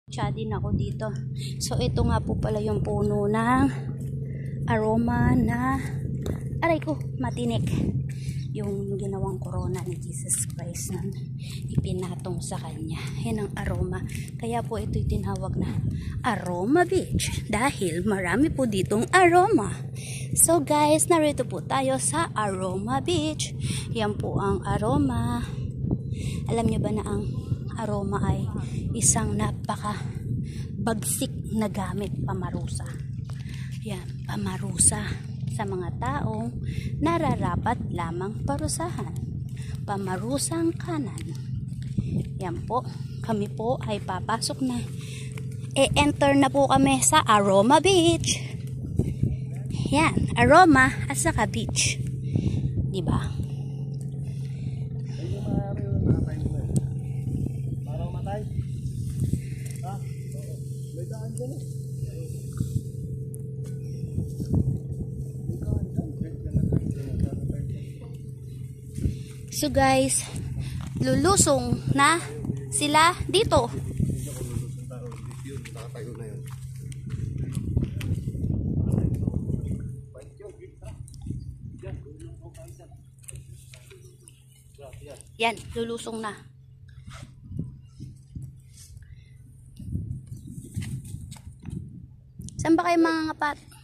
Siya din ako dito. So ito nga po pala yung puno ng aroma na aray ko, matinik. Yung ginawang corona ni Jesus Christ na ipinatong sa kanya. Yan ang aroma. Kaya po ito'y tinawag na Aroma Beach. Dahil marami po ditong aroma. So guys, narito po tayo sa Aroma Beach. Yan po ang aroma. Alam niyo ba na ang aroma ay isang napaka bagsik na gamit, pamarusa. Yan, pamarusa sa mga taong nararapat lamang parusahan. Pamarusang kanan. Yan po, kami po ay papasok na. E-enter na po kami sa Aroma Beach. Yan, aroma at saka beach. Diba? So guys, lulusong na sila dito. Yan, lulusong na. Saan ba kayo mga ngapat?